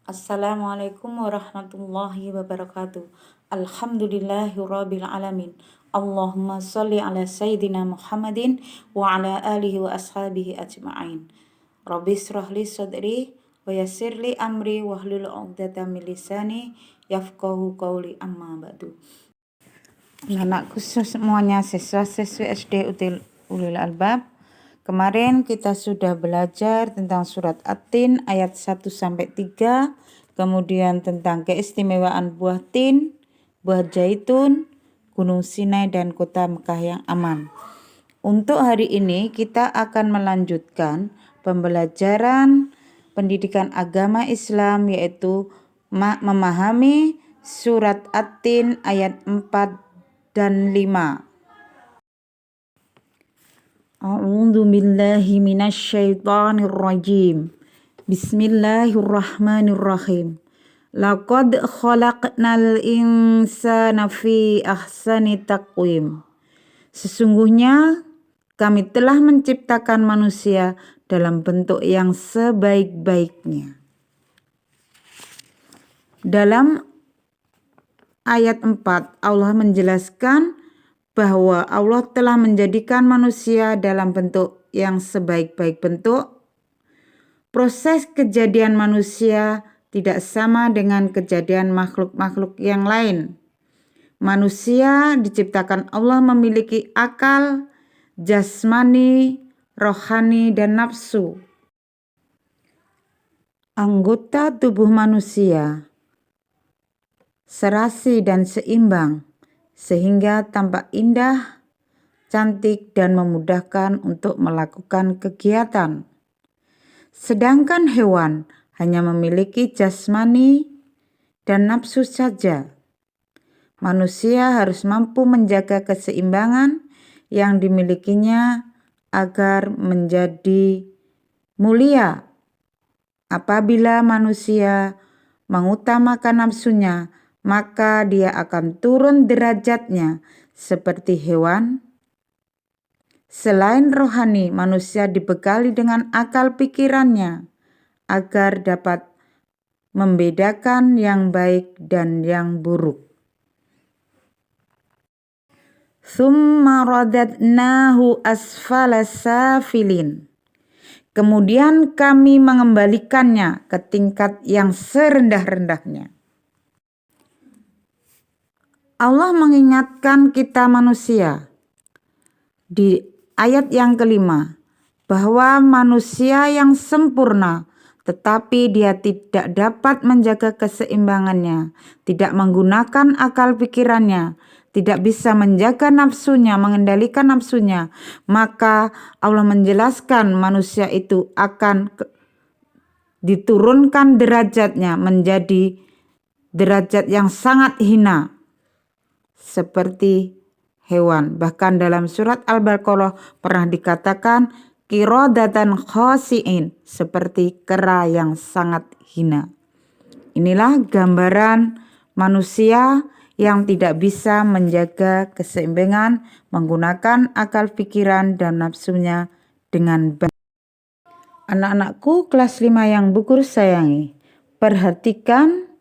Assalamualaikum warahmatullahi wabarakatuh. Alhamdulillahirabbil alamin. Allahumma shalli ala sayyidina Muhammadin wa ala alihi wa ashabihi ajma'in. Rabbi shrah li sadri wa yassir li amri wahlul 'uqdatam min lisani yafqahu qawli, amma ba'du. Anak-anakku semuanya, siswa-siswi SD Ulil Albab. Kemarin kita sudah belajar tentang surat At-Tin ayat 1-3, kemudian tentang keistimewaan buah tin, buah zaitun, Gunung Sinai dan kota Mekah yang aman. Untuk hari ini kita akan melanjutkan pembelajaran pendidikan agama Islam, yaitu memahami surat At-Tin ayat 4 dan 5. A'udzu billahi minasyaitonir rajim. Bismillahirrahmanirrahim. Laqad khalaqnal insana fi ahsani taqwim. Sesungguhnya kami telah menciptakan manusia dalam bentuk yang sebaik-baiknya. Dalam ayat 4 Allah menjelaskan bahwa Allah telah menjadikan manusia dalam bentuk yang sebaik-baik bentuk. Proses kejadian manusia tidak sama dengan kejadian makhluk-makhluk yang lain. Manusia diciptakan Allah memiliki akal, jasmani, rohani, dan nafsu. Anggota tubuh manusia serasi dan seimbang, sehingga tampak indah, cantik, dan memudahkan untuk melakukan kegiatan. Sedangkan hewan hanya memiliki jasmani dan nafsu saja. Manusia harus mampu menjaga keseimbangan yang dimilikinya agar menjadi mulia. Apabila manusia mengutamakan nafsunya, maka dia akan turun derajatnya seperti hewan. Selain rohani, manusia dibekali dengan akal pikirannya agar dapat membedakan yang baik dan yang buruk. Tsumma radadnahu asfala safilin. Kemudian kami mengembalikannya ke tingkat yang serendah-rendahnya. Allah mengingatkan kita manusia di ayat yang kelima bahwa manusia yang sempurna, tetapi dia tidak dapat menjaga keseimbangannya, tidak menggunakan akal pikirannya, tidak bisa menjaga nafsunya, mengendalikan nafsunya, maka Allah menjelaskan manusia itu akan diturunkan derajatnya menjadi derajat yang sangat hina, seperti hewan. Bahkan dalam surat Al-Baqarah pernah dikatakan qiradatan khasi'in, seperti kera yang sangat hina. Inilah gambaran manusia yang tidak bisa menjaga keseimbangan, menggunakan akal pikiran dan nafsunya dengan baik. Anak-anakku kelas 5 yang bukur sayangi, perhatikan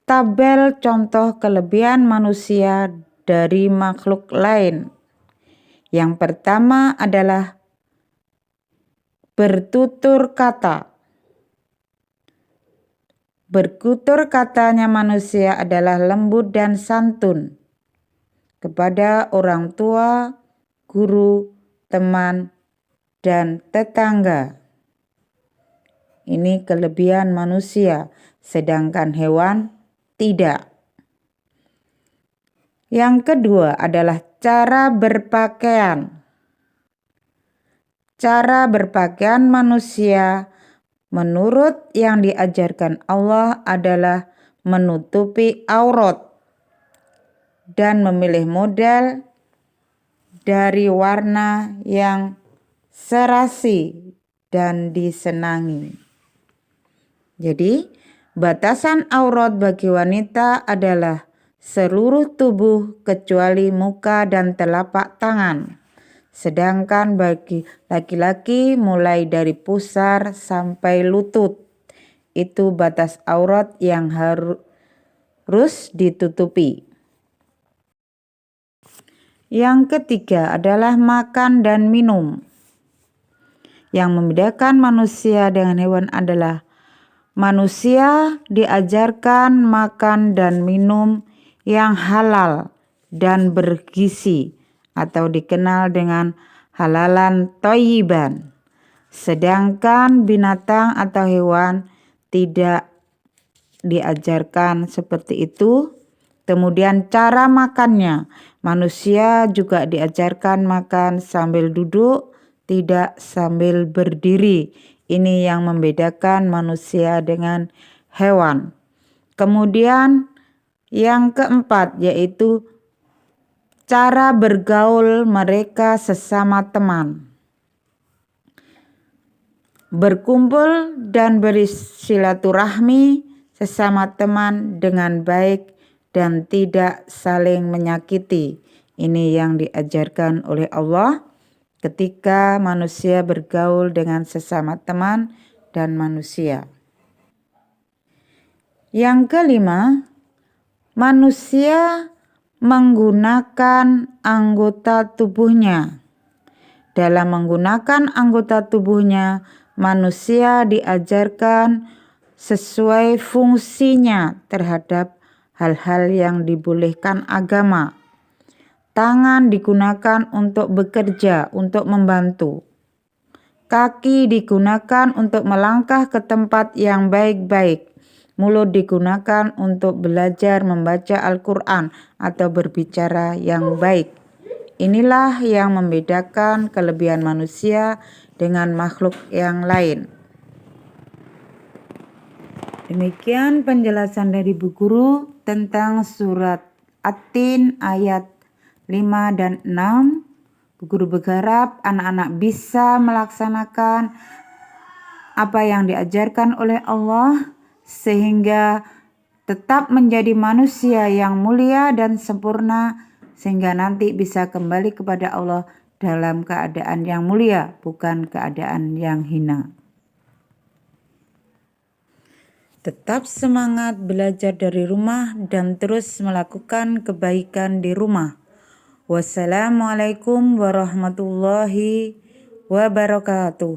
tabel contoh kelebihan manusia dari makhluk lain. Yang pertama adalah bertutur kata. Bertutur katanya manusia adalah lembut dan santun kepada orang tua, guru, teman, dan tetangga. Ini kelebihan manusia, sedangkan hewan tidak. Yang kedua adalah cara berpakaian. Cara berpakaian manusia menurut yang diajarkan Allah adalah menutupi aurat dan memilih model dari warna yang serasi dan disenangi. Jadi, batasan aurat bagi wanita adalah seluruh tubuh kecuali muka dan telapak tangan. Sedangkan bagi laki-laki mulai dari pusar sampai lutut. itu batas aurat yang harus ditutupi. Yang ketiga adalah makan dan minum. Yang membedakan manusia dengan hewan adalah manusia diajarkan makan dan minum yang halal dan bergizi atau dikenal dengan halalan thayyiban. Sedangkan binatang atau hewan tidak diajarkan seperti itu. Kemudian cara makannya, manusia juga diajarkan makan sambil duduk, tidak sambil berdiri. Ini yang membedakan manusia dengan hewan. Kemudian yang keempat yaitu cara bergaul mereka sesama teman. Berkumpul dan bersilaturahmi sesama teman dengan baik dan tidak saling menyakiti. Ini yang diajarkan oleh Allah ketika manusia bergaul dengan sesama teman dan manusia. Yang kelima, manusia menggunakan anggota tubuhnya. Dalam menggunakan anggota tubuhnya, manusia diajarkan sesuai fungsinya terhadap hal-hal yang dibolehkan agama. Tangan digunakan untuk bekerja, untuk membantu. Kaki digunakan untuk melangkah ke tempat yang baik-baik. Mulut digunakan untuk belajar membaca Al-Quran atau berbicara yang baik. Inilah yang membedakan kelebihan manusia dengan makhluk yang lain. Demikian penjelasan dari Bu Guru tentang surat At-Tin ayat 5 dan 6. Bu Guru berharap anak-anak bisa melaksanakan apa yang diajarkan oleh Allah sehingga tetap menjadi manusia yang mulia dan sempurna sehingga nanti bisa kembali kepada Allah dalam keadaan yang mulia, bukan keadaan yang hina. Tetap semangat belajar dari rumah dan terus melakukan kebaikan di rumah. Wassalamualaikum warahmatullahi wabarakatuh.